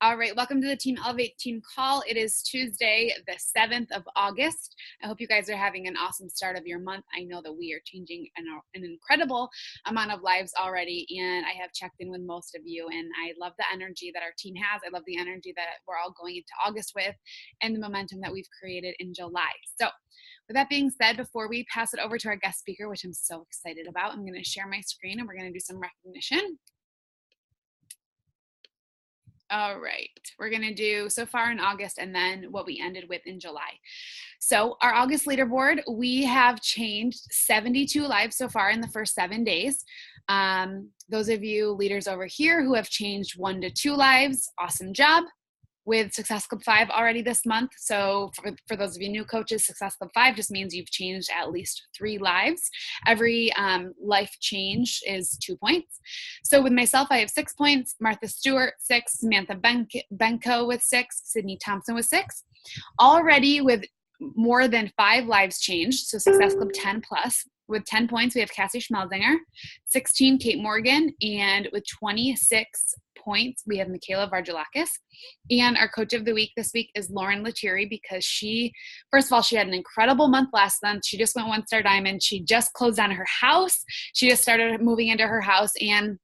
All right, welcome to the Team Elevate team call. It is Tuesday, the 7th of August. I hope you guys are having an awesome start of your month. I know that we are changing an incredible amount of lives already, and I have checked in with most of you, and I love the energy that our team has. I love the energy that we're all going into August with, and the momentum that we've created in July. So with that being said, before we pass it over to our guest speaker, which I'm so excited about, I'm going to share my screen, and we're going to do some recognition. All right, we're going to do so far in August and then what we ended with in July. So our August leaderboard, we have changed 72 lives so far in the first 7 days. Those of you leaders over here who have changed 1 to 2 lives, awesome job. With Success Club 5 already this month. So for those of you new coaches, Success Club 5 just means you've changed at least 3 lives. Every life change is 2 points. So with myself, I have 6 points, Martha Stewart, 6, Samantha Benko with 6, Sydney Thompson with 6. Already with more than 5 lives changed, so Success Club 10 plus. With 10 points, we have Cassie Schmelzinger, 16, Kate Morgan, and with 26 points, we have Michaela Vargelakis. And our coach of the week this week is Lauren Lettieri because first of all, she had an incredible month last month. She just went 1-star diamond. She just closed on her house. She just started moving into her house, and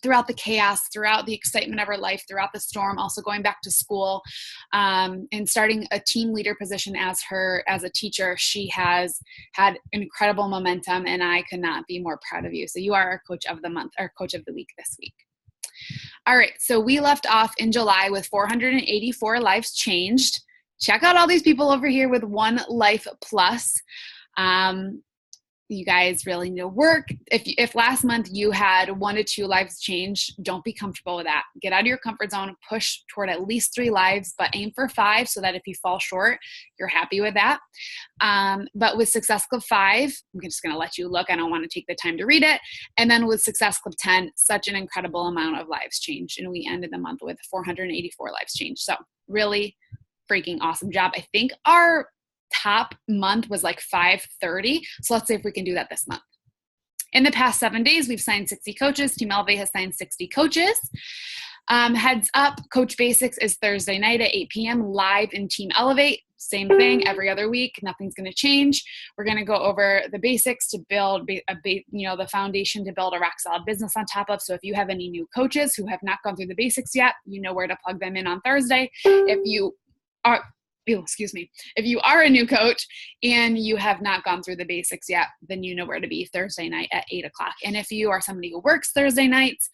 throughout the chaos, throughout the excitement of her life, throughout the storm, also going back to school, and starting a team leader position as a teacher, she has had incredible momentum, and I could not be more proud of you. So you are our coach of the month, our coach of the week this week. All right, so we left off in July with 484 lives changed. Check out all these people over here with 1 life plus. You guys really need to work. If last month you had 1 to 2 lives change, don't be comfortable with that. Get out of your comfort zone, push toward at least 3 lives, but aim for 5 so that if you fall short, you're happy with that. But with Success Club 5, I'm just going to let you look. I don't want to take the time to read it. And then with Success Club 10, such an incredible amount of lives changed. And we ended the month with 484 lives changed. So really freaking awesome job. I think our top month was like 530. So let's see if we can do that this month. In the past 7 days, we've signed 60 coaches. Team Elevate has signed 60 coaches. Heads up, Coach Basics is Thursday night at 8 p.m. live in Team Elevate. Same thing every other week. Nothing's going to change. We're going to go over the basics to build the foundation to build a rock solid business on top of. So if you have any new coaches who have not gone through the basics yet, you know where to plug them in on Thursday. If you are a new coach and you have not gone through the basics yet, then you know where to be Thursday night at 8 o'clock. And if you are somebody who works Thursday nights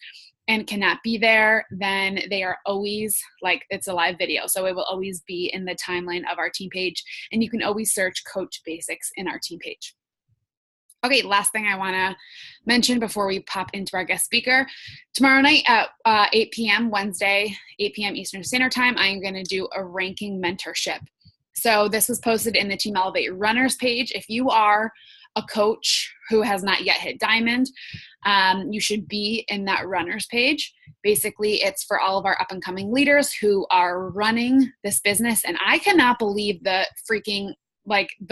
and cannot be there, then they are always it's a live video. So it will always be in the timeline of our team page, and you can always search Coach Basics in our team page. Okay, last thing I want to mention before we pop into our guest speaker. Tomorrow night at 8 p.m., Wednesday, 8 p.m. Eastern Standard Time, I am going to do a ranking mentorship. So this was posted in the Team Elevate Runners page. If you are a coach who has not yet hit diamond, you should be in that runners page. Basically, it's for all of our up-and-coming leaders who are running this business, and I cannot believe the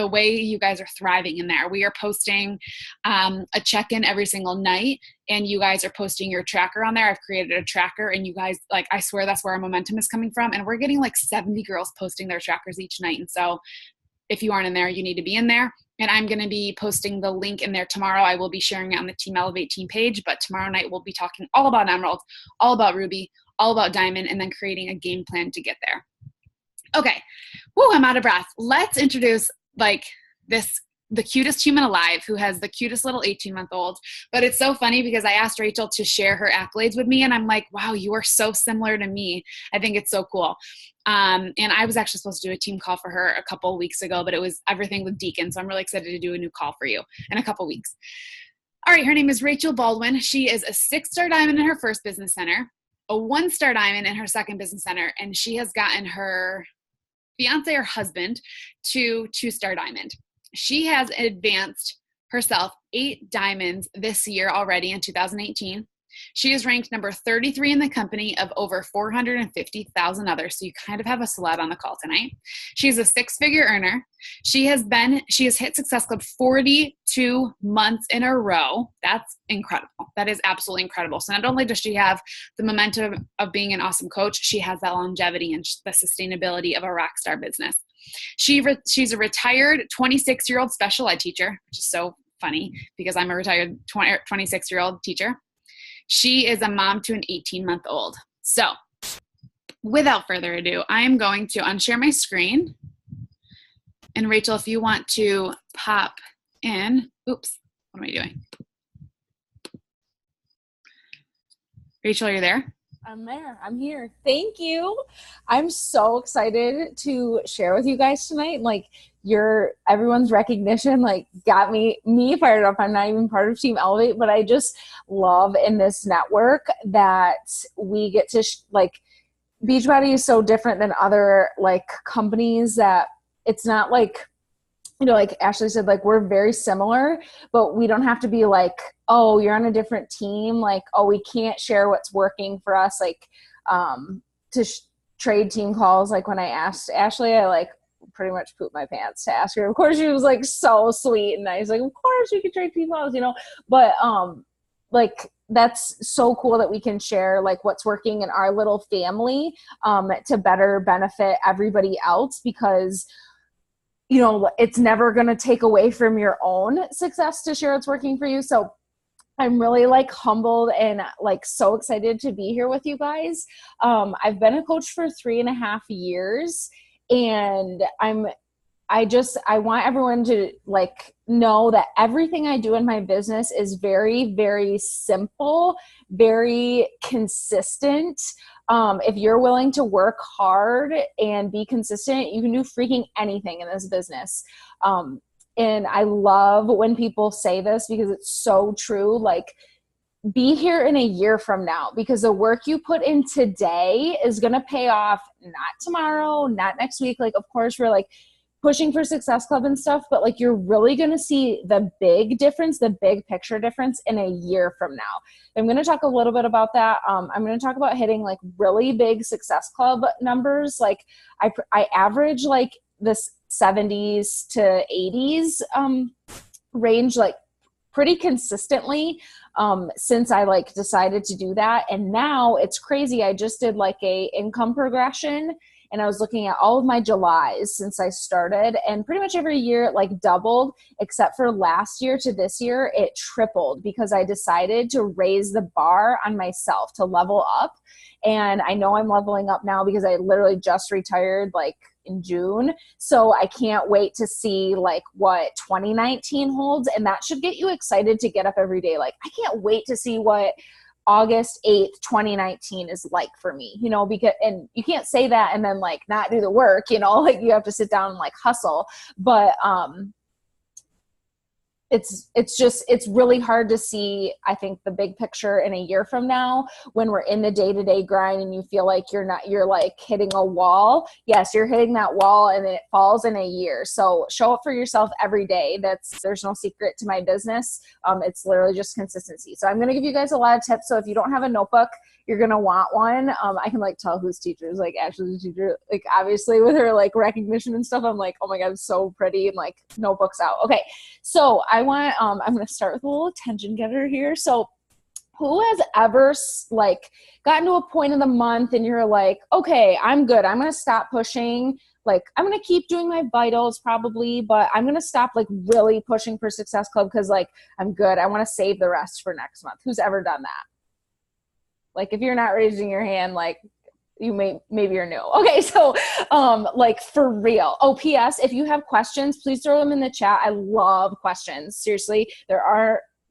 way you guys are thriving in there. We are posting a check-in every single night, and you guys are posting your tracker on there. I've created a tracker, and you guys, I swear that's where our momentum is coming from. And we're getting 70 girls posting their trackers each night. And so if you aren't in there, you need to be in there. And I'm going to be posting the link in there tomorrow. I will be sharing it on the Team Elevate team page, but tomorrow night we'll be talking all about Emerald, all about Ruby, all about Diamond, and then creating a game plan to get there. Okay. Woo, I'm out of breath. Let's introduce the cutest human alive who has the cutest little 18-month-old. But it's so funny because I asked Rachel to share her accolades with me, and I'm like, wow, you are so similar to me. I think it's so cool. And I was actually supposed to do a team call for her a couple of weeks ago, but it was everything with Deacon. So I'm really excited to do a new call for you in a couple weeks. All right. Her name is Rachel Baldwin. She is a 6-star diamond in her first business center, a 1-star diamond in her second business center, and she has gotten her fiance or husband to 2-star diamond. She has advanced herself 8 diamonds this year already in 2018. She is ranked number 33 in the company of over 450,000 others. So you kind of have a celeb on the call tonight. She's a six-figure earner. She has hit Success Club 42 months in a row. That's incredible. That is absolutely incredible. So not only does she have the momentum of being an awesome coach, she has that longevity and the sustainability of a rock star business. She's a retired 26-year-old special ed teacher, which is so funny because I'm a retired 26-year-old teacher. She is a mom to an 18-month-old. So without further ado, I am going to unshare my screen. And Rachel, if you want to pop in, oops, what am I doing? Rachel, are you there? I'm there. I'm here. Thank you. I'm so excited to share with you guys tonight. Like everyone's recognition, like got me fired up. I'm not even part of Team Elevate, but I just love in this network that we get to like Beachbody is so different than other like companies that it's not like, you know, like Ashley said, like we're very similar, but we don't have to be like, oh, you're on a different team. Like, oh, we can't share what's working for us. Like, trade team calls. Like when I asked Ashley, I like pretty much pooped my pants to ask her. Of course, she was like so sweet and nice. Like, of course you can trade team calls, you know, but, like that's so cool that we can share like what's working in our little family, to better benefit everybody else because you know, it's never going to take away from your own success to share what's working for you. So I'm really like humbled and like so excited to be here with you guys. I've been a coach for 3.5 years and I want everyone to like know that everything I do in my business is very, very simple, very consistent. If you're willing to work hard and be consistent, you can do freaking anything in this business. And I love when people say this because it's so true. Like, be here in a year from now because the work you put in today is going to pay off, not tomorrow, not next week. Like, of course, we're like pushing for Success Club and stuff, but like you're really going to see the big difference, the big picture difference in a year from now. I'm going to talk a little bit about that. I'm going to talk about hitting like really big Success Club numbers. Like I average like this 70s to 80s range, like pretty consistently since I like decided to do that. And now it's crazy. I just did like a income progression and I was looking at all of my Julys since I started, and pretty much every year it like doubled, except for last year to this year, it tripled because I decided to raise the bar on myself to level up. And I know I'm leveling up now because I literally just retired like in June. So I can't wait to see like what 2019 holds. And that should get you excited to get up every day. Like, I can't wait to see what August 8th, 2019 is like for me, you know, because, and you can't say that and then like not do the work, you know, like you have to sit down and like hustle. But, it's really hard to see, I think, the big picture in a year from now when we're in the day-to-day grind and you feel like you're like hitting a wall. Yes, you're hitting that wall and then it falls in a year. So show up for yourself every day. There's no secret to my business. It's literally just consistency. So I'm going to give you guys a lot of tips. So if you don't have a notebook, you're going to want one. I can like tell who's teachers, like Ashley's teacher, like obviously with her like recognition and stuff, I'm like, oh my God, so pretty, and like notebooks out. Okay. So I'm going to start with a little attention getter here. So who has ever like gotten to a point in the month and you're like, okay, I'm good. I'm going to stop pushing. Like, I'm going to keep doing my vitals probably, but I'm going to stop like really pushing for Success Club because like I'm good. I want to save the rest for next month. Who's ever done that? Like, if you're not raising your hand, like maybe you're new. Okay. So, like for real. Oh, PS, if you have questions, please throw them in the chat. I love questions. Seriously.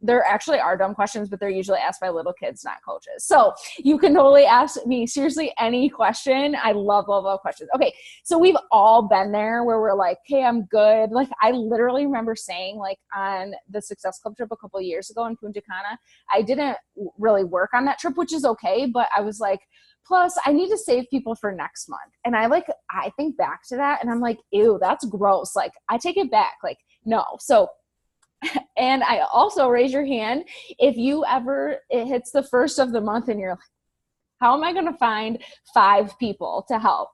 There actually are dumb questions, but they're usually asked by little kids, not coaches. So you can totally ask me seriously any question. I love questions. Okay. So we've all been there where we're like, hey, I'm good. Like, I literally remember saying like on the Success Club trip a couple of years ago in Punta Cana, I didn't really work on that trip, which is okay. But I was like, plus I need to save people for next month. And I think back to that and I'm like, ew, that's gross. Like, I take it back. Like, no. So And I also raise your hand if you ever, it hits the first of the month and you're like, how am I going to find 5 people to help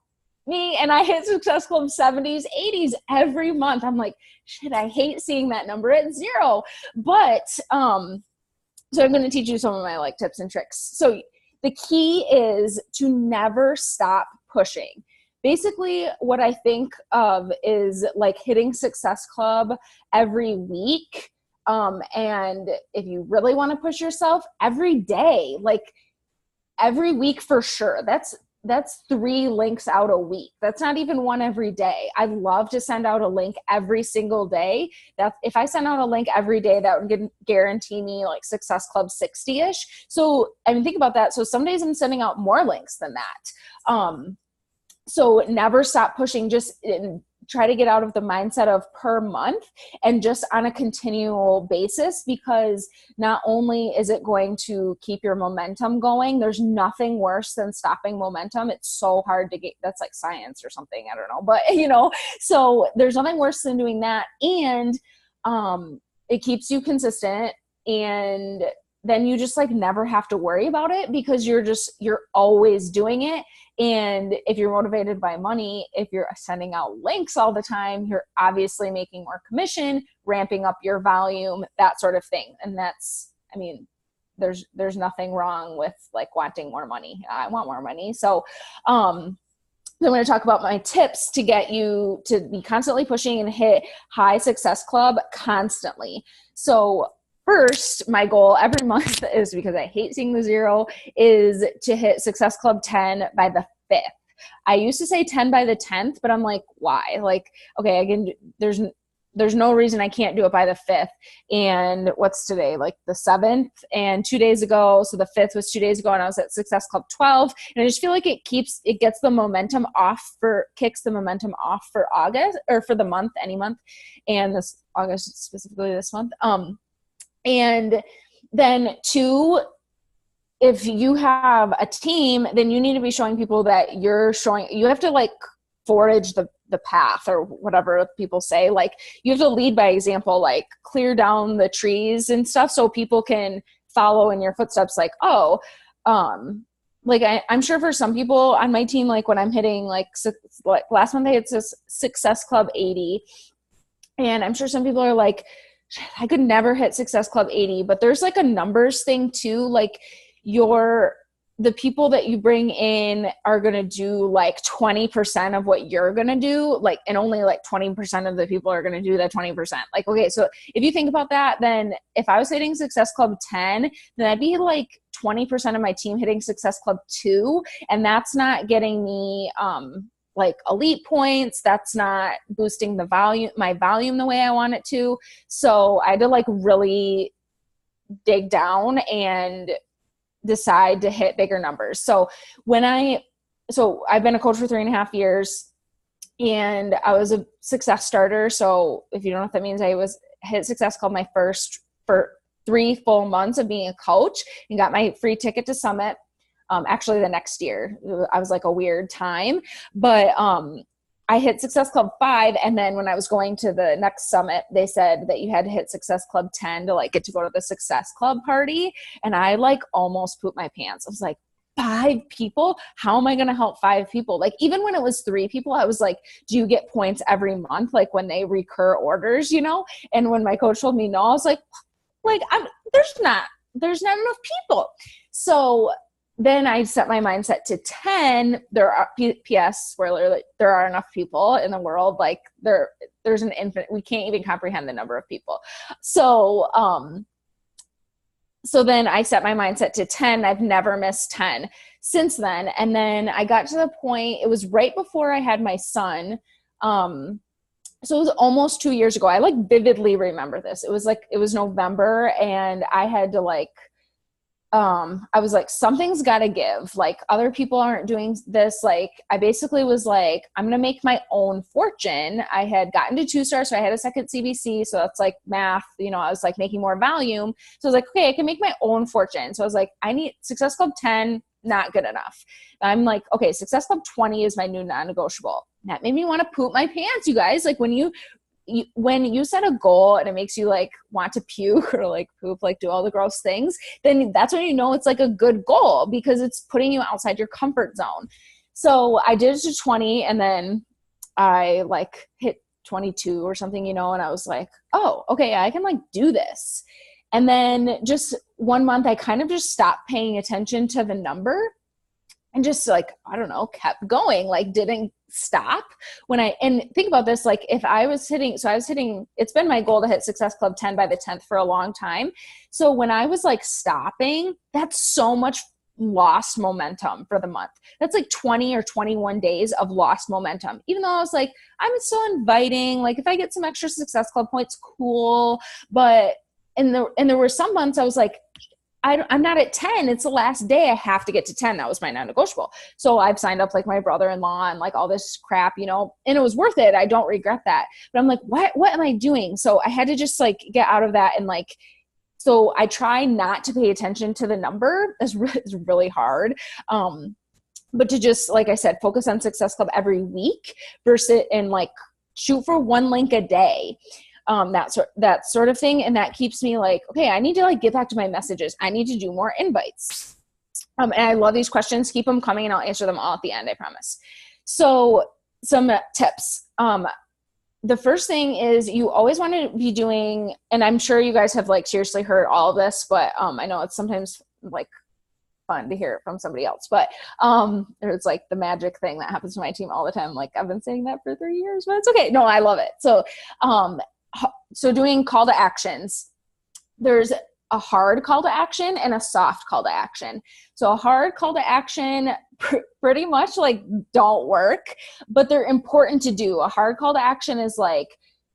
me? And I hit Success Club 70s, 80s every month. I'm like, shit, I hate seeing that number at 0. But, so I'm going to teach you some of my like tips and tricks. So the key is to never stop pushing. Basically, what I think of is like hitting Success Club every week. And if you really want to push yourself, every day, like every week for sure. That's 3 links out a week. That's not even 1 every day. I'd love to send out a link every single day. That if I send out a link every day, that would guarantee me like Success Club 60-ish. So I mean, think about that. So some days I'm sending out more links than that. So never stop pushing. Just try to get out of the mindset of per month and just on a continual basis, because not only is it going to keep your momentum going, there's nothing worse than stopping momentum. It's so hard to get, that's like science or something, I don't know, but so there's nothing worse than doing that. And it keeps you consistent, and then you just like never have to worry about it because you're always doing it. And if you're motivated by money, if you're sending out links all the time, you're obviously making more commission, ramping up your volume, that sort of thing. And that's, I mean, there's nothing wrong with like wanting more money. I want more money. So, I'm going to talk about my tips to get you to be constantly pushing and hit high Success Club constantly. So first, my goal every month is, because I hate seeing the 0, is to hit Success Club 10 by the 5th. I used to say 10 by the 10th, but I'm like, why? Like, okay, again, there's no reason I can't do it by the 5th. And what's today? Like the 7th, and 2 days ago. So the 5th was 2 days ago, and I was at Success Club 12. And I just feel like it gets the momentum off kicks the momentum off for August, or for the month, any month. And this August, specifically this month. And then 2, if you have a team, then you need to be showing people that you have to like forage the path, or whatever people say. Like you have to lead by example, like clear down the trees and stuff so people can follow in your footsteps. Like, like I'm sure for some people on my team, like when I'm hitting like last month I hit Success Club 80, and I'm sure some people are like, I could never hit Success Club 80, but there's like a numbers thing too. Like the people that you bring in are going to do like 20% of what you're going to do, like, and only like 20% of the people are going to do that 20%. Like, okay, so if you think about that, then if I was hitting Success Club 10, then I'd be like 20% of my team hitting Success Club 2. And that's not getting me, like elite points. That's not boosting my volume the way I want it to. So I had to like really dig down and decide to hit bigger numbers. So I've been a coach for 3.5 years, and I was a success starter. So if you don't know what that means, I hit Success Club my first for 3 full months of being a coach, and got my free ticket to Summit. Actually the next year. I was like a weird time, but I hit Success Club 5, and then when I was going to the next summit, they said that you had to hit Success Club 10 to like get to go to the Success Club party, and I like almost pooped my pants. I was like, 5 people? How am I going to help 5 people? Like even when it was 3 people, I was like, do you get points every month? Like when they recur orders, And when my coach told me no, I was like there's not enough people. So then I set my mindset to 10. There are, P.S. spoiler, like, there are enough people in the world. Like there's an infinite, we can't even comprehend the number of people. So, so then I set my mindset to 10. I've never missed 10 since then. And then I got to the point, it was right before I had my son. So it was almost 2 years ago. I like vividly remember this. It was November, and I had to like, I was like, something's got to give. Like other people aren't doing this. Like I basically was like, I'm going to make my own fortune. I had gotten to 2-star, so I had a second CBC. So that's like math, I was like making more volume. So I was like, okay, I can make my own fortune. So I was like, I need Success Club 10, not good enough. I'm like, okay, Success Club 20 is my new non-negotiable. That made me want to poop my pants, you guys. Like when you when you set a goal and it makes you like want to puke or like poop, like do all the gross things, then that's when you know it's like a good goal because it's putting you outside your comfort zone. So I did it to 20 and then I like hit 22 or something, you know, and I was like, oh, okay, I can like do this. And then just 1 month, I kind of just stopped paying attention to the number and just like, I don't know, kept going, like didn't stop and think about this, like if I was hitting, it's been my goal to hit Success Club 10 by the 10th for a long time. So when I was like stopping, that's so much lost momentum for the month. That's like 20 or 21 days of lost momentum. Even though I was like, I'm so inviting, like if I get some extra Success Club points, cool. But and there were some months I was like, I'm not at 10. It's the last day. I have to get to 10. That was my non-negotiable. So I've signed up like my brother-in-law and like all this crap, you know, and it was worth it. I don't regret that. But I'm like, what am I doing? So I had to just like get out of that. And like, so I try not to pay attention to the number. It's really hard. But to just, like I said, focus on Success Club every week versus and like shoot for 1 link a day. That sort of thing. And that keeps me like, okay, I need to like get back to my messages. I need to do more invites. And I love these questions. Keep them coming and I'll answer them all at the end, I promise. So some tips. The first thing is you always want to be doing, and I'm sure you guys have like seriously heard all of this, but I know it's sometimes like fun to hear it from somebody else, but it's like the magic thing that happens to my team all the time. Like I've been saying that for 3 years, but it's okay. No, I love it. So doing call to actions, there's a hard call to action and a soft call to action. So a hard call to action pretty much like don't work, but they're important to do. A hard call to action is like,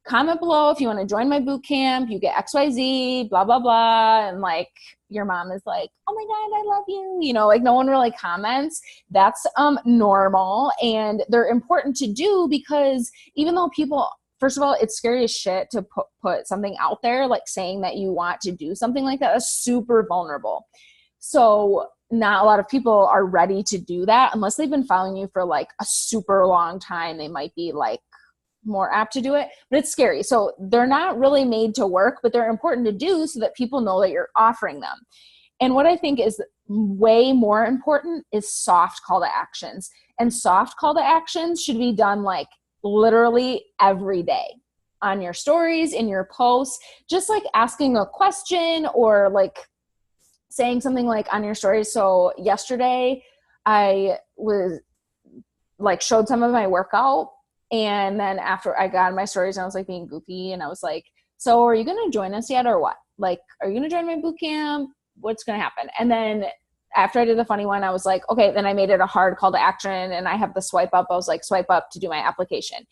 comment below if you want to join my boot camp, you get XYZ, blah, blah, blah. And like your mom is like, oh my God, I love you. You know, like no one really comments. That's normal. And they're important to do because even though people, first of all, it's scary as shit to put something out there, like saying that you want to do something like that. That's super vulnerable. So not a lot of people are ready to do that unless they've been following you for like a super long time. They might be like more apt to do it, but it's scary. So they're not really made to work, but they're important to do so that people know that you're offering them. And what I think is way more important is soft call to actions. And soft call to actions should be done like literally every day on your stories, in your posts, just like asking a question or like saying something like on your stories. So yesterday I was like showed some of my workout. And then after I got on my stories, I was like being goofy and I was like, so are you going to join us yet or what? Like, are you going to join my boot camp? What's going to happen? And then after I did the funny one, I was like, okay, then I made it a hard call to action and I have the swipe up. I was like, swipe up to do my application.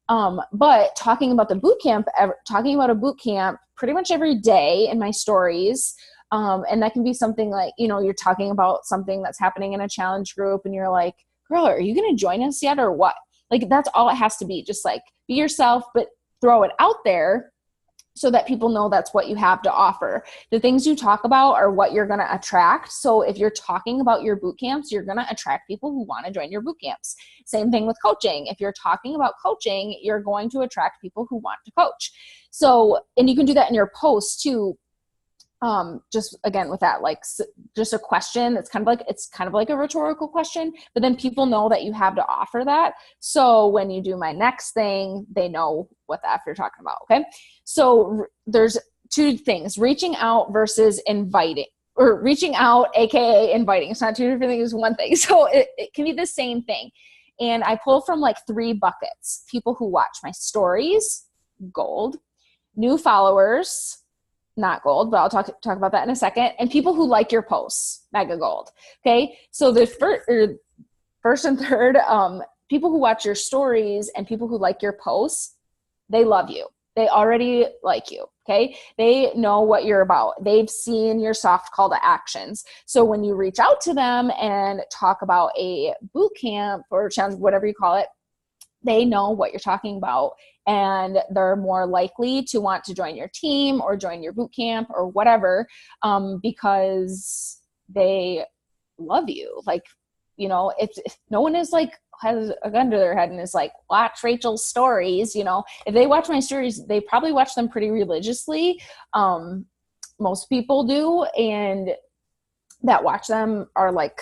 But talking about the boot camp, talking about a boot camp pretty much every day in my stories. And that can be something like, you know, you're talking about something that's happening in a challenge group and you're like, girl, are you going to join us yet or what? Like, that's all it has to be. Just like be yourself, but throw it out there so that people know that's what you have to offer. The things you talk about are what you're going to attract. So if you're talking about your boot camps, you're going to attract people who want to join your boot camps. Same thing with coaching. If you're talking about coaching, you're going to attract people who want to coach. So, and you can do that in your posts too. Just again with that, like just a question that's kind of like a rhetorical question, but then people know that you have to offer that. So when you do my next thing, they know what the F you're talking about. Okay. So there's two things, reaching out versus inviting, or reaching out, AKA inviting. It's not two different things, one thing. So it can be the same thing. And I pull from like 3 buckets: people who watch my stories, gold; new followers, not gold, but I'll talk about that in a second; and people who like your posts, mega gold. Okay. So the first and third, people who watch your stories and people who like your posts, they love you. They already like you. Okay. They know what you're about. They've seen your soft call to actions. So when you reach out to them and talk about a boot camp or challenge, whatever you call it, they know what you're talking about, and they're more likely to want to join your team or join your boot camp or whatever, because they love you. Like, you know, if no one is like, has a gun to their head and is like, watch Rachel's stories, you know, if they watch my stories, they probably watch them pretty religiously. Most people do. And that watch them are like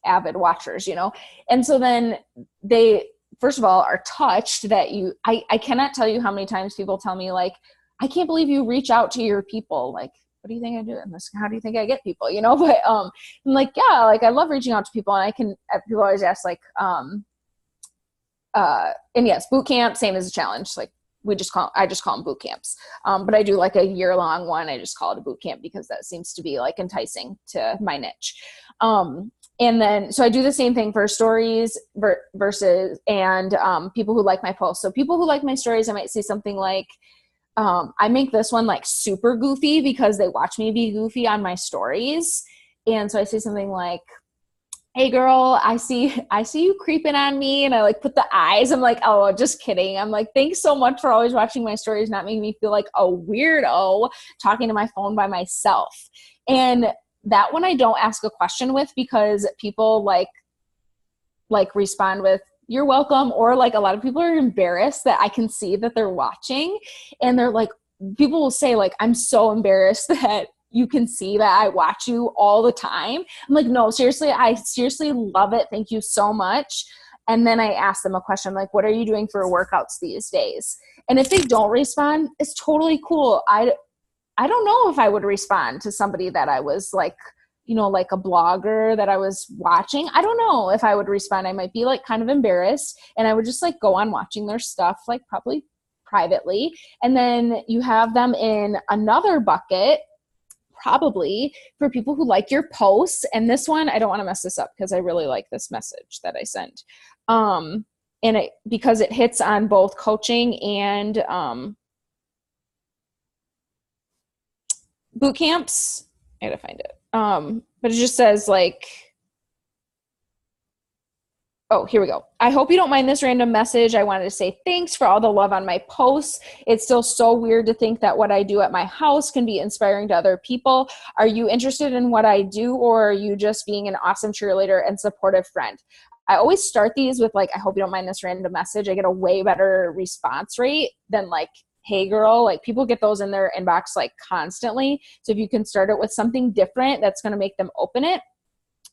avid watchers, you know? And so then they, first of all, are touched that I cannot tell you how many times people tell me like, I can't believe you reach out to your people. Like, what do you think I do? And how do you think I get people, you know? But I'm like, yeah, like I love reaching out to people, and people always ask like, and yes, boot camp, same as a challenge. Like I just call them boot camps. But I do like a year-long one. I just call it a boot camp because that seems to be like enticing to my niche. And then, so I do the same thing for stories versus, and people who like my posts. So people who like my stories, I might say something like, I make this one like super goofy because they watch me be goofy on my stories. And so I say something like, hey girl, I see you creeping on me. And I like put the eyes. I'm like, oh, just kidding. I'm like, thanks so much for always watching my stories, not making me feel like a weirdo talking to my phone by myself. And that one I don't ask a question with, because people like respond with, you're welcome. Or like a lot of people are embarrassed that I can see that they're watching, and they're like, people will say like, I'm so embarrassed that you can see that I watch you all the time. I'm like, no, seriously, I seriously love it. Thank you so much. And then I ask them a question like, what are you doing for workouts these days? And if they don't respond, it's totally cool. I don't know if I would respond to somebody that I was like, you know, like a blogger that I was watching. I don't know if I would respond. I might be like kind of embarrassed, and I would just like go on watching their stuff, like probably privately. And then you have them in another bucket, probably for people who like your posts. And this one, I don't want to mess this up because I really like this message that I sent. And because it hits on both coaching and boot camps. I gotta find it. But it just says like, oh, here we go. I hope you don't mind this random message. I wanted to say thanks for all the love on my posts. It's still so weird to think that what I do at my house can be inspiring to other people. Are you interested in what I do, or are you just being an awesome cheerleader and supportive friend? I always start these with like, I hope you don't mind this random message. I get a way better response rate than like, hey girl. Like people get those in their inbox like constantly. So if you can start it with something different, that's going to make them open it.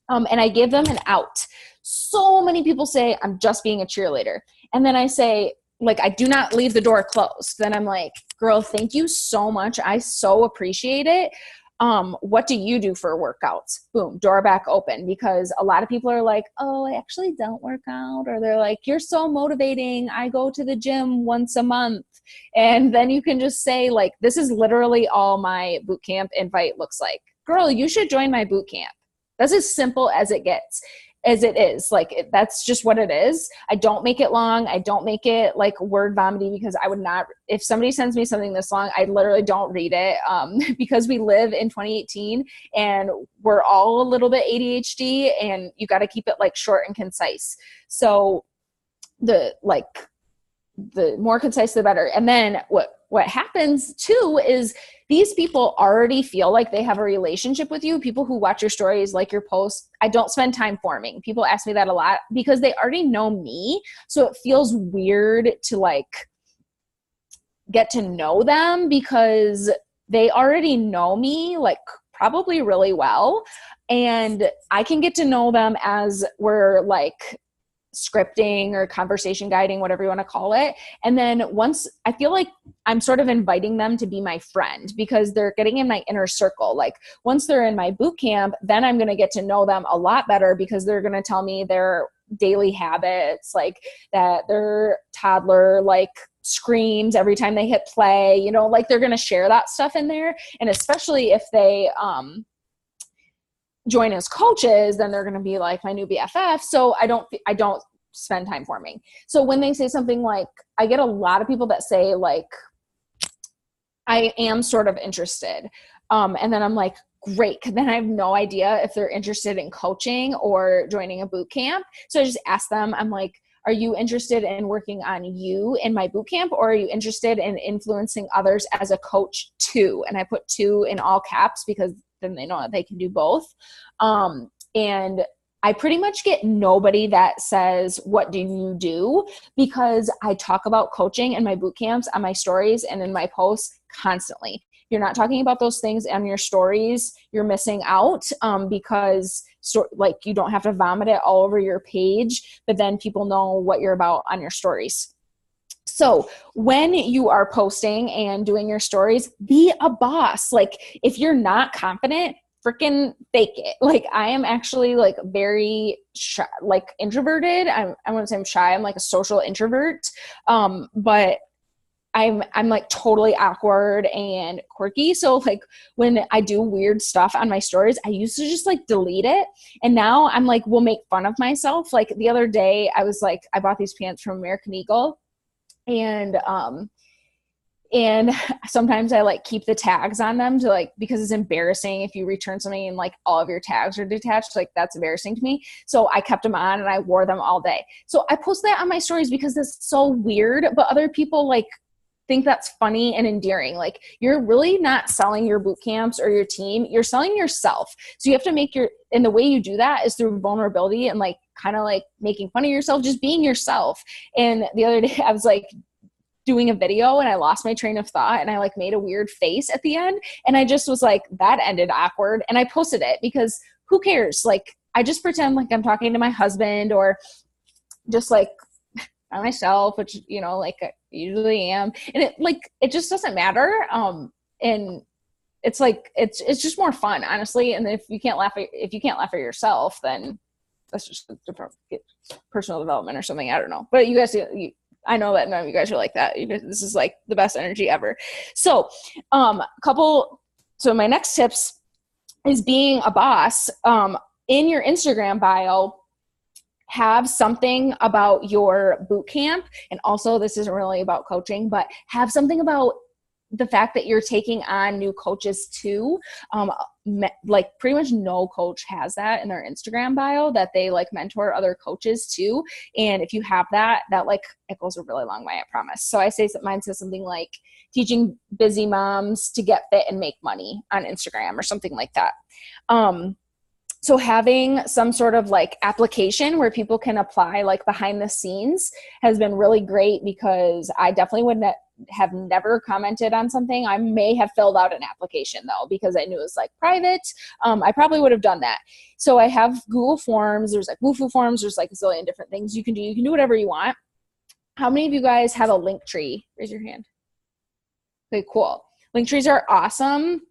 And I give them an out. So many people say, I'm just being a cheerleader. And then I say, like, I do not leave the door closed. Then I'm like, girl, thank you so much. I so appreciate it. What do you do for workouts? Boom, door back open. Because a lot of people are like, oh, I actually don't work out. Or they're like, you're so motivating. I go to the gym once a month. And then you can just say like, this is literally all my boot camp invite looks like. Girl, you should join my boot camp. That's as simple as it gets, as it is. Like, that's just what it is. I don't make it long. I don't make it like word vomity, because I would not, if somebody sends me something this long, I literally don't read it, because we live in 2018 and we're all a little bit ADHD, and you got to keep it like short and concise. So the more concise, the better. And then what happens too is these people already feel like they have a relationship with you. People who watch your stories, like your posts. I don't spend time forming. People ask me that a lot because they already know me. So it feels weird to like get to know them, because they already know me like probably really well. And I can get to know them as we're like scripting or conversation guiding, whatever you want to call it. And then once, I feel like I'm sort of inviting them to be my friend, because they're getting in my inner circle. Like once they're in my boot camp, then I'm going to get to know them a lot better, because they're going to tell me their daily habits, like that their toddler like screams every time they hit play, you know, like they're going to share that stuff in there. And especially if they join as coaches, then they're going to be like my new BFF. So I don't spend time forming. So when they say something like, I get a lot of people that say like, I am sort of interested. And then I'm like, great. Then I have no idea if they're interested in coaching or joining a boot camp. So I just ask them, I'm like, are you interested in working on you in my boot camp, or are you interested in influencing others as a coach too? And I put two in all caps, because then they know that they can do both. And I pretty much get nobody that says, what do you do? Because I talk about coaching and my boot camps on my stories and in my posts constantly. You're not talking about those things on your stories, you're missing out, because like you don't have to vomit it all over your page, but then people know what you're about on your stories. So when you are posting and doing your stories, be a boss. Like if you're not confident, freaking fake it. Like I am actually like very shy, like introverted. I wouldn't say I'm shy. I'm like a social introvert. But I'm like totally awkward and quirky. So like when I do weird stuff on my stories, I used to just like delete it. And now I'm like, will make fun of myself. Like the other day I was like, I bought these pants from American Eagle, and sometimes I like keep the tags on them to like, because it's embarrassing if you return something and like all of your tags are detached, like that's embarrassing to me. So I kept them on and I wore them all day. So I post that on my stories because that's so weird, but other people like think that's funny and endearing. Like you're really not selling your boot camps or your team, you're selling yourself. So you have to make and the way you do that is through vulnerability and like kind of like making fun of yourself, just being yourself. And the other day I was like doing a video and I lost my train of thought and I like made a weird face at the end. And I just was like, that ended awkward. And I posted it because who cares? Like I just pretend like I'm talking to my husband or just like by myself, which, you know, like I usually am. And it just doesn't matter. And it's like, it's just more fun, honestly. And if you can't laugh at yourself, then that's just personal development or something. I don't know. But you guys, I know that none of you guys are like that. This is like the best energy ever. So, so my next tips is being a boss. In your Instagram bio, have something about your boot camp. And also this isn't really about coaching, but have something about the fact that you're taking on new coaches too. Like pretty much no coach has that in their Instagram bio, that they like mentor other coaches too. And if you have that like, it goes a really long way, I promise. So I say mine says something like teaching busy moms to get fit and make money on Instagram or something like that. So having some sort of like application where people can apply like behind the scenes has been really great, because I definitely would have never commented on something. I may have filled out an application though, because I knew it was like private. I probably would have done that. So I have Google Forms. There's like Wufoo Forms. There's like a zillion different things you can do. You can do whatever you want. How many of you guys have a Linktree? Raise your hand. Okay, cool. Linktrees are awesome.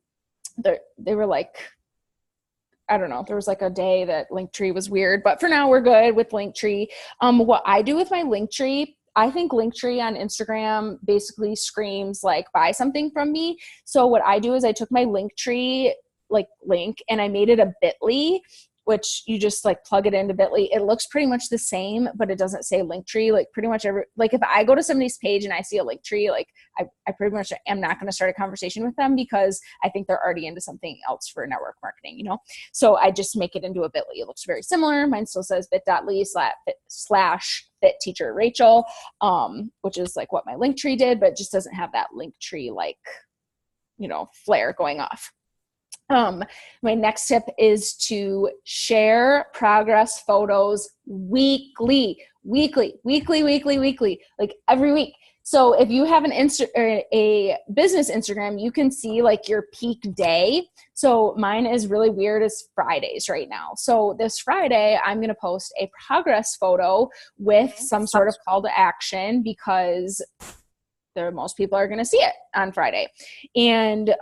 They were like, I don't know, there was like a day that Linktree was weird, but for now we're good with Linktree. What I do with my Linktree, I think Linktree on Instagram basically screams like, buy something from me. So what I do is I took my Linktree like link and I made it a bit.ly, which you just like plug it into bit.ly. It looks pretty much the same, but it doesn't say Linktree. Like pretty much like if I go to somebody's page and I see a Linktree, like I pretty much am not going to start a conversation with them, because I think they're already into something else for network marketing, you know? So I just make it into a bit.ly. It looks very similar. Mine still says bit.ly/fit teacher Rachel, which is like what my Linktree did, but it just doesn't have that Linktree, like, you know, flare going off. My next tip is to share progress photos weekly, like every week. So if you have a business Instagram, you can see like your peak day. So mine is really weird. It's Fridays right now. So this Friday, I'm going to post a progress photo with some sort of call to action, because most people are going to see it on Friday. And,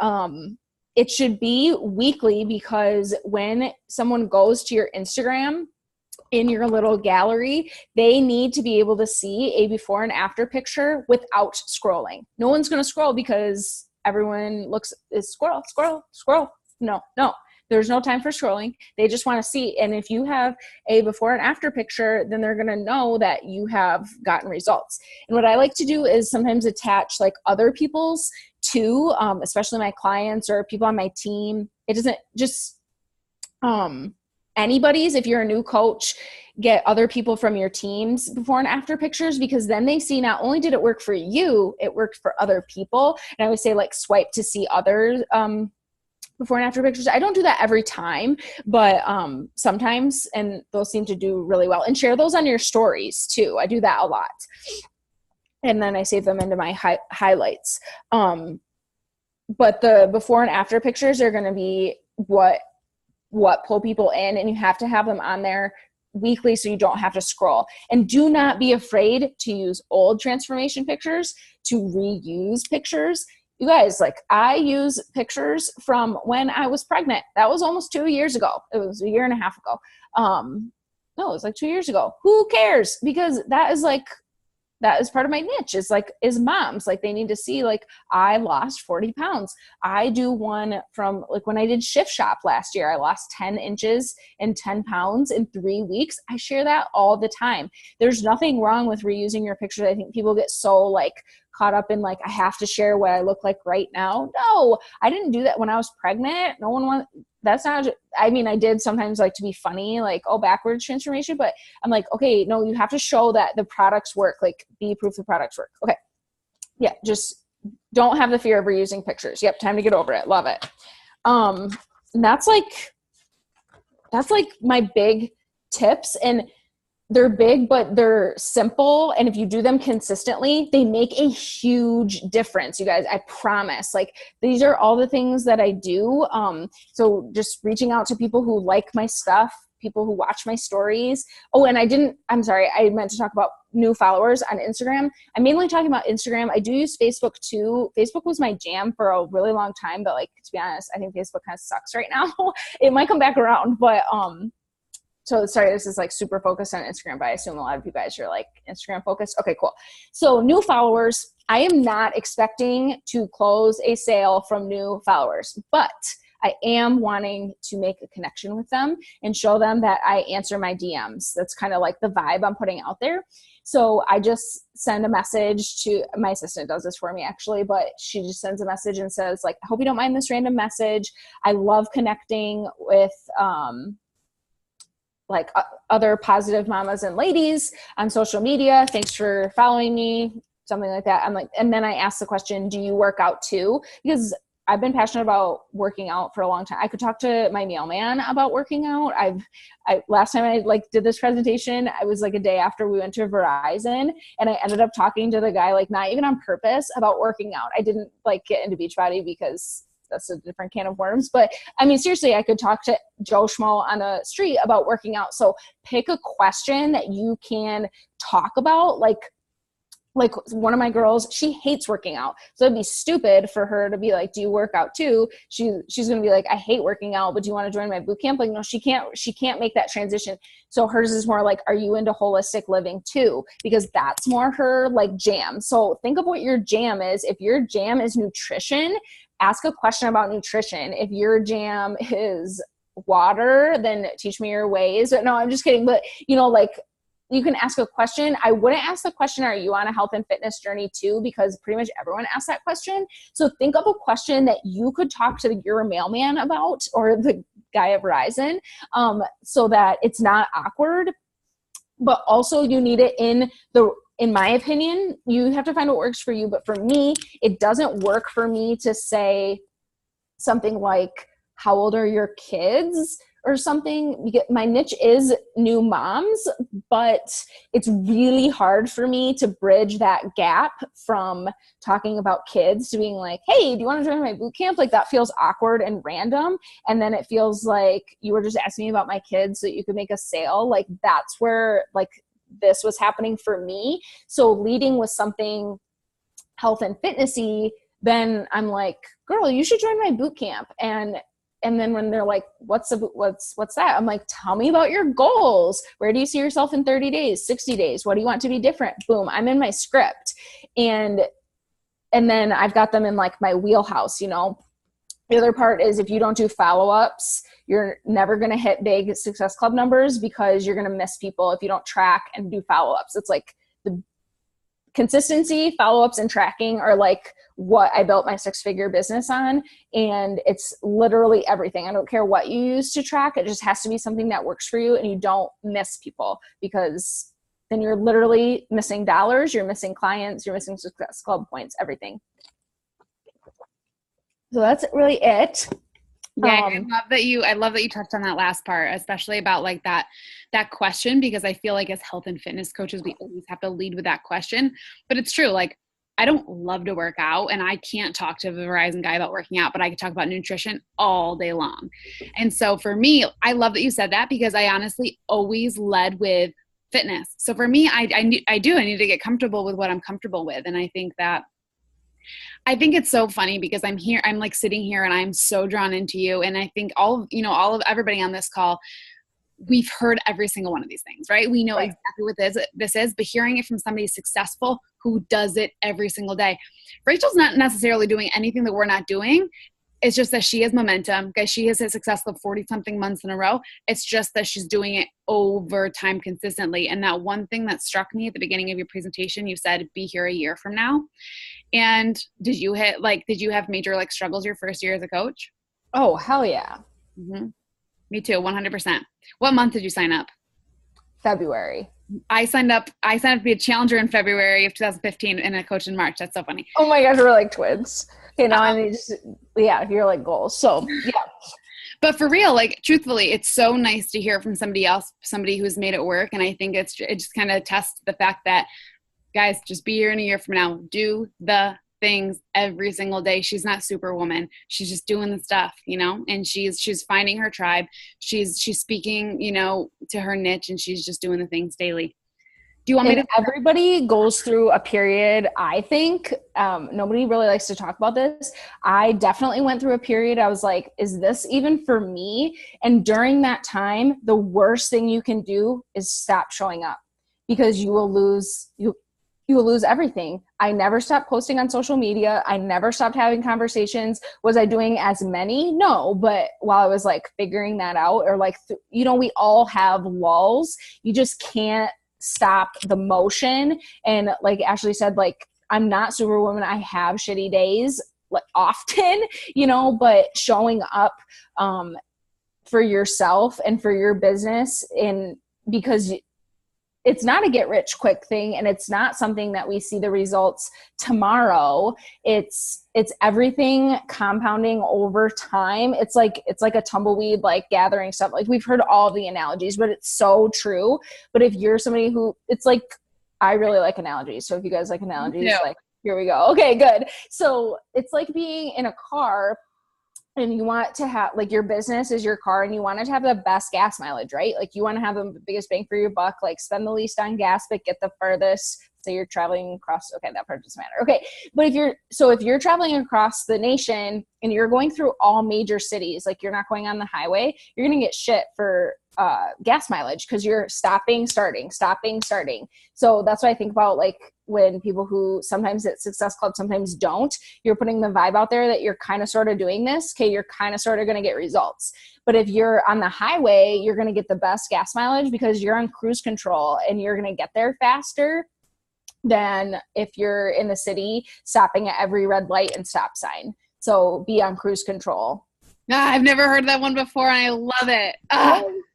it should be weekly, because when someone goes to your Instagram in your little gallery, they need to be able to see a before and after picture without scrolling. No one's going to scroll, because everyone is scroll. No, there's no time for scrolling. They just want to see. And if you have a before and after picture, then they're going to know that you have gotten results. And what I like to do is sometimes attach like other people's too, especially my clients or people on my team. It doesn't just anybody's. If you're a new coach, get other people from your team's before and after pictures, because then they see not only did it work for you, it worked for other people. And I always say like swipe to see others before and after pictures. I don't do that every time, but sometimes, and those seem to do really well. And share those on your stories too. I do that a lot. And then I save them into my highlights. But the before and after pictures are going to be what pull people in, and you have to have them on there weekly so you don't have to scroll. And do not be afraid to use old transformation pictures, to reuse pictures. You guys, like, I use pictures from when I was pregnant. That was almost 2 years ago. It was a year and a half ago. No, it was like 2 years ago. Who cares? Because that is part of my niche, is moms. Like, they need to see, like, I lost 40 pounds. I do one from, like, when I did Shift Shop last year, I lost 10 inches and 10 pounds in 3 weeks. I share that all the time. There's nothing wrong with reusing your pictures. I think people get so, like, caught up in, like, I have to share what I look like right now. No, I didn't do that when I was pregnant. No one wants, that's not, I mean, I did sometimes, like, to be funny, like, oh, backwards transformation, but I'm like, okay, no, you have to show that the products work, like, be proof the products work. Okay. Yeah. Just don't have the fear of reusing pictures. Yep. Time to get over it. Love it. And that's like my big tips, and they're big, but they're simple. And if you do them consistently, they make a huge difference. You guys, I promise. Like, these are all the things that I do. So just reaching out to people who like my stuff, people who watch my stories. Oh, and I'm sorry, I meant to talk about new followers on Instagram. I'm mainly talking about Instagram. I do use Facebook too. Facebook was my jam for a really long time, but, like, to be honest, I think Facebook kind of sucks right now. It might come back around, but, so sorry, this is, like, super focused on Instagram, but I assume a lot of you guys are, like, Instagram focused. Okay, cool. So new followers, I am not expecting to close a sale from new followers, but I am wanting to make a connection with them and show them that I answer my DMs. That's kind of like the vibe I'm putting out there. So I just send a message to, my assistant does this for me actually, but she just sends a message and says, like, I hope you don't mind this random message. I love connecting with, other positive mamas and ladies on social media. Thanks for following me, something like that. I'm like, and then I ask the question, do you work out too? Because I've been passionate about working out for a long time. I could talk to my mailman about working out. Last time I, like, did this presentation, I was, like, a day after we went to Verizon, and I ended up talking to the guy, like, not even on purpose, about working out. I didn't, like, get into Beachbody because that's a different can of worms. But I mean, seriously, I could talk to Joe Schmo on the street about working out. So pick a question that you can talk about. Like one of my girls, she hates working out. So it'd be stupid for her to be like, do you work out too? She's going to be like, I hate working out, but do you want to join my boot camp? Like, no, she can't make that transition. So hers is more like, are you into holistic living too? Because that's more her, like, jam. So think of what your jam is. If your jam is nutrition, ask a question about nutrition. If your jam is water, then teach me your ways. No, I'm just kidding. But, you know, like, you can ask a question. I wouldn't ask the question, are you on a health and fitness journey too? Because pretty much everyone asks that question. So think of a question that you could talk to your mailman about, or the guy at Verizon, so that it's not awkward. But also you need it in my opinion, you have to find what works for you. But for me, it doesn't work for me to say something like, how old are your kids? Or something. My niche is new moms, but it's really hard for me to bridge that gap from talking about kids to being like, hey, do you want to join my boot camp? Like, that feels awkward and random. And then it feels like you were just asking me about my kids so that you could make a sale. Like, that's where, like, this was happening for me. So leading with something health and fitnessy, then I'm like, girl, you should join my boot camp. And then when they're like, what's that? I'm like, tell me about your goals. Where do you see yourself in 30 days, 60 days? What do you want to be different? Boom, I'm in my script. And then I've got them in, like, my wheelhouse, you know. The other part is, if you don't do follow-ups, you're never going to hit big Success Club numbers, because you're going to miss people if you don't track and do follow-ups. It's like the consistency, follow-ups, and tracking are, like, what I built my 6-figure business on. And it's literally everything. I don't care what you use to track. It just has to be something that works for you, and you don't miss people, because then you're literally missing dollars, you're missing clients, you're missing Success Club points, everything. So that's really it. Yeah, I love that you touched on that last part, especially about like that question, because I feel like as health and fitness coaches, we always have to lead with that question. But it's true. Like, I don't love to work out, and I can't talk to a Verizon guy about working out, but I can talk about nutrition all day long. And so for me, I love that you said that, because I honestly always led with fitness. So for me, I need to get comfortable with what I'm comfortable with. And I think it's so funny because I'm like sitting here and I'm so drawn into you. And I think all of everybody on this call, we've heard every single one of these things, right? We know exactly what this is, but hearing it from somebody successful who does it every single day. Rachel's not necessarily doing anything that we're not doing. It's just that she has momentum, guys. She has hit successful 40 something months in a row. It's just that she's doing it over time consistently. And that one thing that struck me at the beginning of your presentation, you said, be here a year from now. And did you have major like struggles your first year as a coach? Oh, hell yeah. Mm-hmm. Me too. 100%. What month did you sign up? February. I signed up to be a challenger in February of 2015 and a coach in March. That's so funny. Oh my gosh, we're like twins. Okay, now I need to, you're like goals. So yeah. But for real, like truthfully, it's so nice to hear from somebody else, somebody who's made it work. And I think it just kind of tests the fact that, guys, just be here in a year from now. Do the things every single day. She's not Superwoman. She's just doing the stuff, and she's finding her tribe. She's speaking, to her niche, and she's just doing the things daily. Do you want me to? Everybody goes through a period. I think nobody really likes to talk about this. I definitely went through a period. I was like, is this even for me? And during that time, the worst thing you can do is stop showing up, because you will lose everything. I never stopped posting on social media. I never stopped having conversations. Was I doing as many? No. But while I was like figuring that out, or like, we all have lulls. You just can't stop the motion. And like Ashley said, like, I'm not Superwoman. I have shitty days, like, often, but showing up for yourself and for your business, and because it's not a get rich quick thing, and it's not something that we see the results tomorrow. It's everything compounding over time. It's like a tumbleweed, like gathering stuff. Like, we've heard all the analogies, but it's so true. But if you're somebody who, it's like, I really like analogies. So if you guys like analogies, like, here we go. Okay, good. So it's like being in a car, and you want to have, like, your business is your car, and you want it to have the best gas mileage, right? Like, you want to have the biggest bang for your buck, like spend the least on gas, but get the furthest. So you're traveling across, okay, that part doesn't matter. Okay. But if you're traveling across the nation and you're going through all major cities, like, you're not going on the highway, you're going to get shit for gas mileage, because you're stopping, starting. So that's what I think about, like, when people who sometimes at Success Club, sometimes don't, you're putting the vibe out there that you're kind of sort of doing this. Okay. You're kind of sort of going to get results. But if you're on the highway, you're going to get the best gas mileage because you're on cruise control, and you're going to get there faster than if you're in the city stopping at every red light and stop sign. So be on cruise control. I've never heard that one before, and I love it.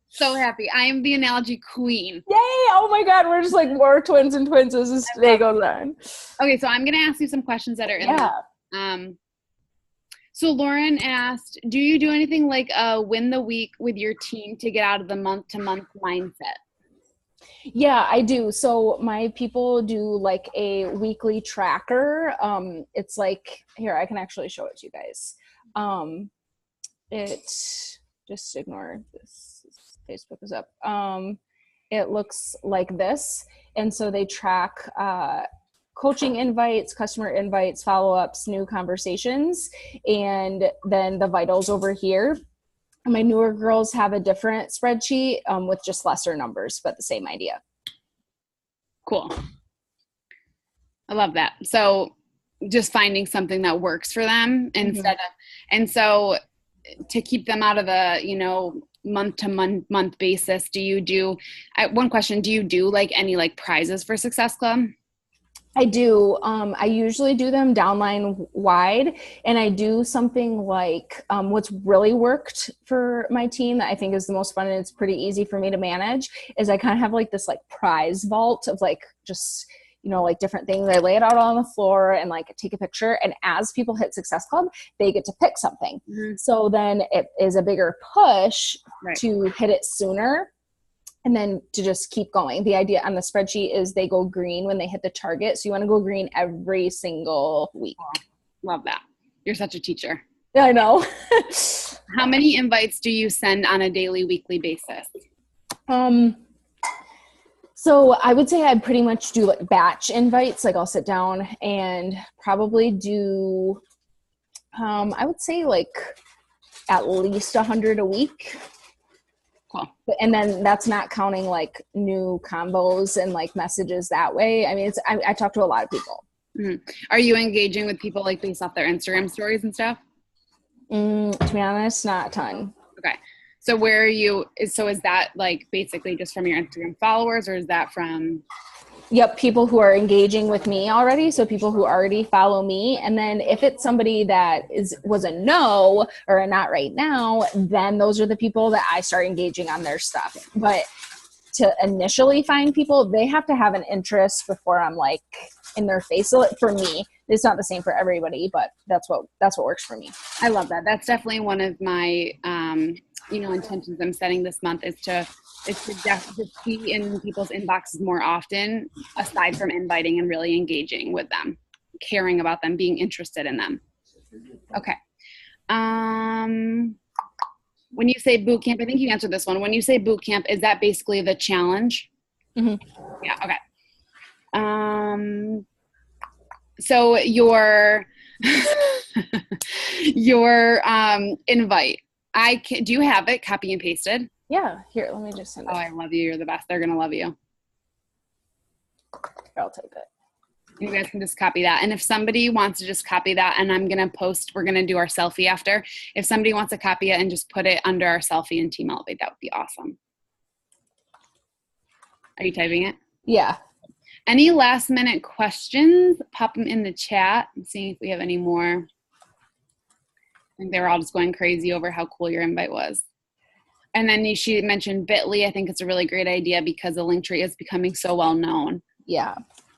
So happy. I am the analogy queen. Yay. Oh my God. We're just like more twins and twins as this day goes on. Okay. So I'm going to ask you some questions that are in there. So Lauren asked, do you do anything like win the week with your team to get out of the month to month mindset? Yeah, I do. So my people do like a weekly tracker. It's like, here, I can actually show it to you guys. It, just ignore this. Facebook is up. It looks like this. And so they track coaching invites, customer invites, follow-ups, new conversations, and then the vitals over here. My newer girls have a different spreadsheet with just lesser numbers, but the same idea. Cool. I love that. So just finding something that works for them instead of, and so to keep them out of the, month to month basis, do you do, one question, do you do like any like prizes for Success Club? I do. I usually do them downline wide, and I do something like what's really worked for my team that I think is the most fun, and it's pretty easy for me to manage, is I kind of have like this like prize vault of like just, like different things. I lay it out on the floor and like take a picture. And as people hit Success Club, they get to pick something. So then it is a bigger push to hit it sooner and then to just keep going. The idea on the spreadsheet is they go green when they hit the target. So you want to go green every single week. Love that. You're such a teacher. Yeah, I know. How many invites do you send on a daily, weekly basis? So I would say I pretty much do like batch invites. Like I'll sit down and probably do, I would say like at least 100 a week. Cool. And then that's not counting like new combos and like messages that way. I mean, I talk to a lot of people. Are you engaging with people like based off their Instagram stories and stuff? To be honest, not a ton. Okay. So where are you, is that like basically just from your Instagram followers, or is that from? Yep. People who are engaging with me already. So people who already follow me. And then if it's somebody that was a no or a not right now, then those are the people that I start engaging on their stuff. But to initially find people, they have to have an interest before I'm like in their face. So for me, it's not the same for everybody, but that's what works for me. I love that. That's definitely one of my, intentions I'm setting this month is to be in people's inboxes more often, aside from inviting and really engaging with them, caring about them, being interested in them. Okay. When you say boot camp, I think you answered this one. When you say boot camp, is that basically the challenge? Yeah. Okay. So your invite, do you have it copy and pasted? Yeah. Here, let me just send it. Oh, I love you. You're the best. They're going to love you. I'll take it. You guys can just copy that. And if somebody wants to just copy that, and I'm going to post, we're going to do our selfie after. If somebody wants to copy it and just put it under our selfie in Team Elevate, that would be awesome. Are you typing it? Yeah. Any last minute questions? Pop them in the chat and see if we have any more. I think they were all just going crazy over how cool your invite was. And then she mentioned Bitly. I think it's a really great idea because the Linktree is becoming so well known. Yeah.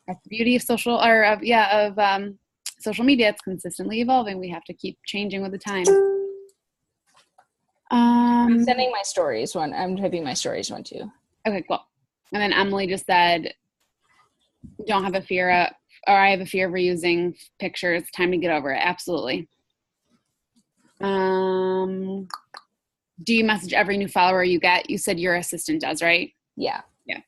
That's the beauty of social media. It's consistently evolving. We have to keep changing with the times. I'm sending my stories one. I'm typing my stories one too. Okay, cool. And then Emily just said, don't have a fear or I have a fear of reusing pictures. Time to get over it. Absolutely. Do you message every new follower you get? You said your assistant does, right? Yeah. Yeah.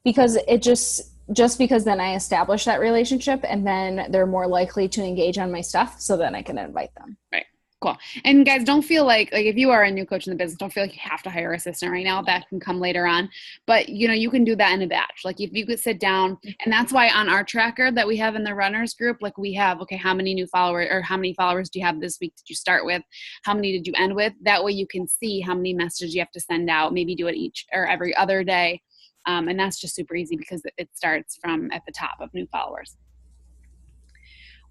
Because it just because then I establish that relationship and then they're more likely to engage on my stuff. So then I can invite them. Right. Cool. And guys, don't feel like if you are a new coach in the business, don't feel like you have to hire an assistant right now. That can come later on. But, you can do that in a batch. Like if you could sit down, and that's why on our tracker that we have in the runners group, like we have, okay, how many new followers or how many followers do you have this week? Did you start with? How many did you end with? That way you can see how many messages you have to send out. Maybe do it each or every other day. And that's just super easy because it starts from at the top of new followers.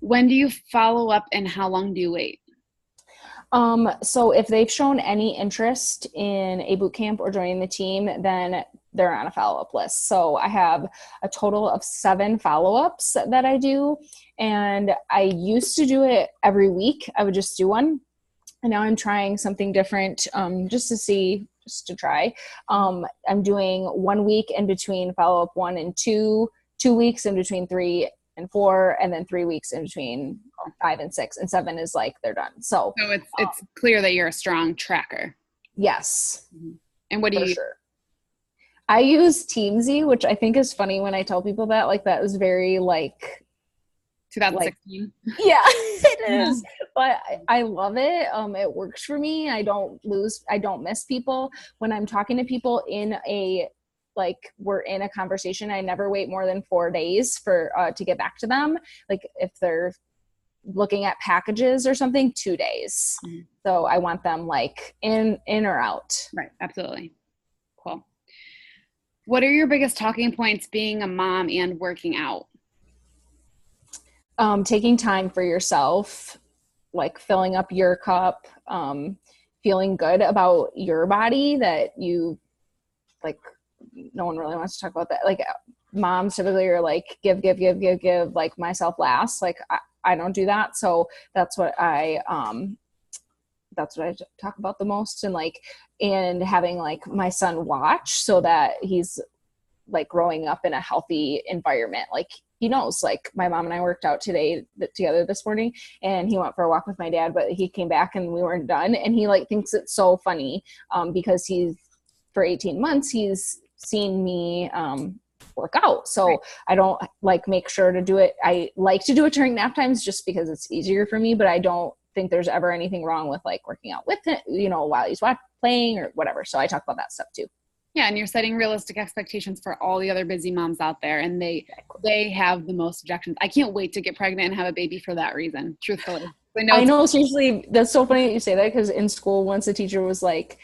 When do you follow up and how long do you wait? So if they've shown any interest in a boot camp or joining the team, then they're on a follow-up list. So I have a total of 7 follow-ups that I do. And I used to do it every week. I would just do one. And now I'm trying something different, just to try. I'm doing 1 week in between follow-up 1 and 2, 2 weeks in between 3 and 4, and then 3 weeks in between 5 and 6, and 7 is like they're done. So it's clear that you're a strong tracker. Yes. And what do you? Sure. I use Teamzy, which I think is funny when I tell people that. Like that is very like 2016. Yeah, it is. But I love it. It works for me. I don't miss people when I'm talking to people we're in a conversation. I never wait more than 4 days to get back to them. Like if they're looking at packages or something, 2 days. Mm-hmm. So I want them like in or out. Right. Absolutely. Cool. What are your biggest talking points being a mom and working out? Taking time for yourself, like filling up your cup, feeling good about your body that you like. No one really wants to talk about that. Like moms typically are like give, like myself last. Like I don't do that. So that's what I talk about the most, and like, and having like my son watch so that he's like growing up in a healthy environment. Like he knows, like my mom and I worked out together this morning, and he went for a walk with my dad, but he came back and we weren't done. And he like thinks it's so funny because he's, for 18 months, he's seen me work out. So I don't like make sure to do it. I like to do it during nap times just because it's easier for me, but I don't think there's ever anything wrong with like working out with him, you know, while he's playing or whatever. So I talk about that stuff too. Yeah, and you're setting realistic expectations for all the other busy moms out there, and they have the most objections. I can't wait to get pregnant and have a baby for that reason, truthfully. I know, seriously, that's so funny that you say that, because in school once the teacher was like,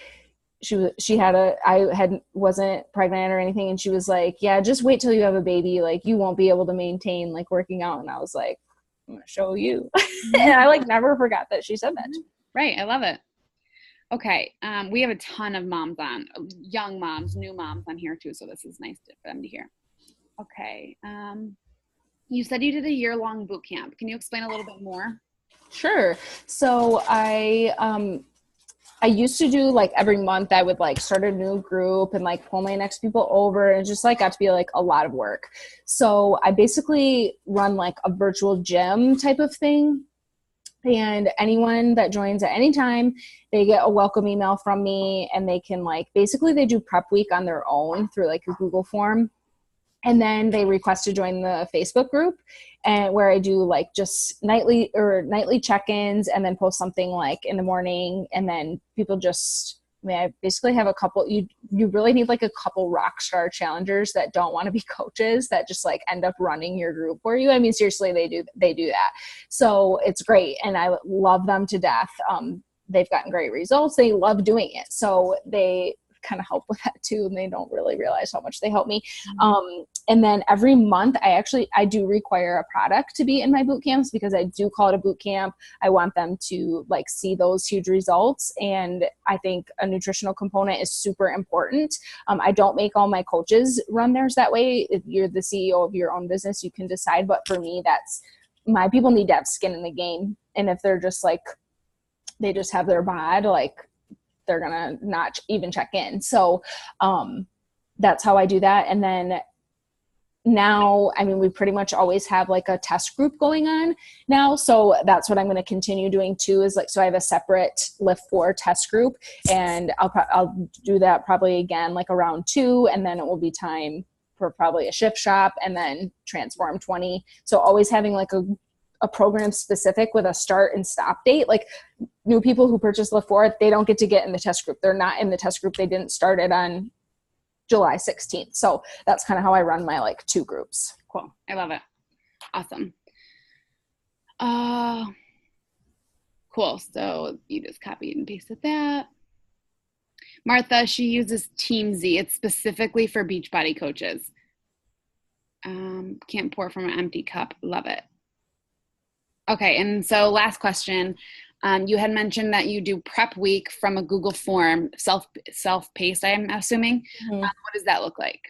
I wasn't pregnant or anything, and she was like, yeah, just wait till you have a baby, like you won't be able to maintain like working out. And I was like, I'm gonna show you. And I like never forgot that she said that. Right, I love it. Okay, we have a ton of moms on, young moms, new moms on here too, so this is nice for them to hear. Okay, you said you did a year-long boot camp. Can you explain a little bit more? Sure. So I used to do like every month I would like start a new group and like pull my next people over, and it just like got to be like a lot of work. So I basically run like a virtual gym type of thing. And anyone that joins at any time, they get a welcome email from me, and they can like, basically they do prep week on their own through like a Google form. And then they request to join the Facebook group, and where I do like just nightly check-ins, and then post something like in the morning. And then people just, I basically have a couple, you really need like a couple rock star challengers that don't want to be coaches, that just like end up running your group for you. I mean, seriously, they do that. So it's great. And I love them to death. They've gotten great results. They love doing it. So they kind of help with that too, and they don't really realize how much they help me. And then every month I do require a product to be in my boot camps, because I do call it a boot camp. I want them to like see those huge results, and I think a nutritional component is super important. I don't make all my coaches run theirs that way. If you're the CEO of your own business, you can decide, but for me, that's, my people need to have skin in the game. And if they're just like, they just have their bod, like they're gonna not even check in. So that's how I do that. And then now, I mean, we pretty much always have like a test group going on now. So that's what I'm going to continue doing too, is like, so I have a separate Lift4 test group, and I'll do that probably again, like around 2. And then it will be time for probably a Shift Shop, and then Transform 20. So always having like a program specific with a start and stop date. Like new people who purchase Lift4, they don't get to get in the test group. They're not in the test group. They didn't start it on July 16th. So that's kind of how I run my like 2 groups. Cool. I love it. Awesome. Cool. So you just copied and pasted that. Martha, she uses TeamZ. It's specifically for Beachbody coaches. Can't pour from an empty cup. Love it. Okay. And so last question. You had mentioned that you do prep week from a Google form, self-paced, I'm assuming. Mm-hmm. What does that look like?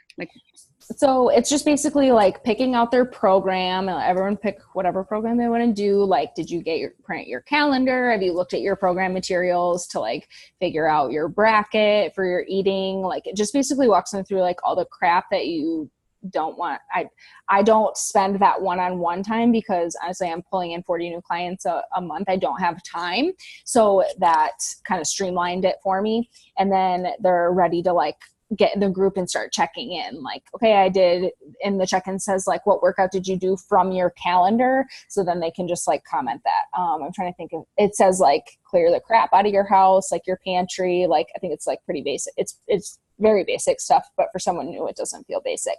So it's just basically like picking out their program, and everyone pick whatever program they want to do. Like, did you print your calendar? Have you looked at your program materials to like figure out your bracket for your eating? Like, it just basically walks them through like all the crap that you don't want. I don't spend that one-on-one time, because honestly, I'm pulling in 40 new clients a month. I don't have time. So that kind of streamlined it for me. And then they're ready to like get in the group and start checking in. Like, okay, I did, and the check-in says like, what workout did you do from your calendar? So then they can just like comment that. I'm trying to think of, it says like, clear the crap out of your house, like your pantry. Like, I think it's like pretty basic. It's very basic stuff, but for someone new, it doesn't feel basic.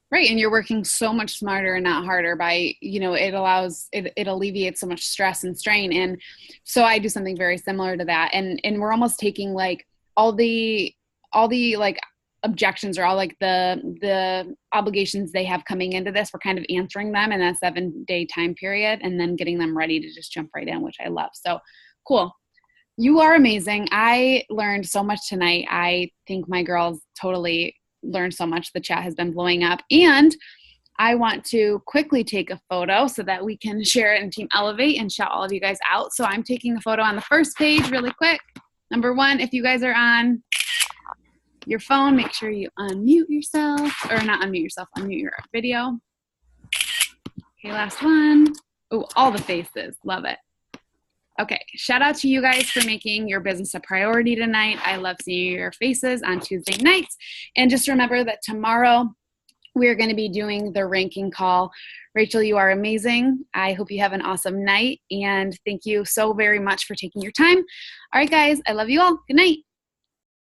Right. And you're working so much smarter and not harder by, it alleviates so much stress and strain. And so I do something very similar to that. And we're almost taking like all the like objections, or all like the obligations they have coming into this. We're kind of answering them in a 7-day time period, and then getting them ready to just jump right in, which I love. So cool. You are amazing. I learned so much tonight. I think my girls totally learned so much. The chat has been blowing up. And I want to quickly take a photo so that we can share it in Team Elevate and shout all of you guys out. So I'm taking a photo on the first page really quick. Number one, if you guys are on your phone, make sure you unmute yourself, or not unmute yourself, unmute your video. Okay, last one. Oh, all the faces. Love it. Okay, shout out to you guys for making your business a priority tonight. I love seeing your faces on Tuesday nights. And just remember that tomorrow we're going to be doing the ranking call. Rachel, you are amazing. I hope you have an awesome night. And thank you so very much for taking your time. All right, guys, I love you all. Good night.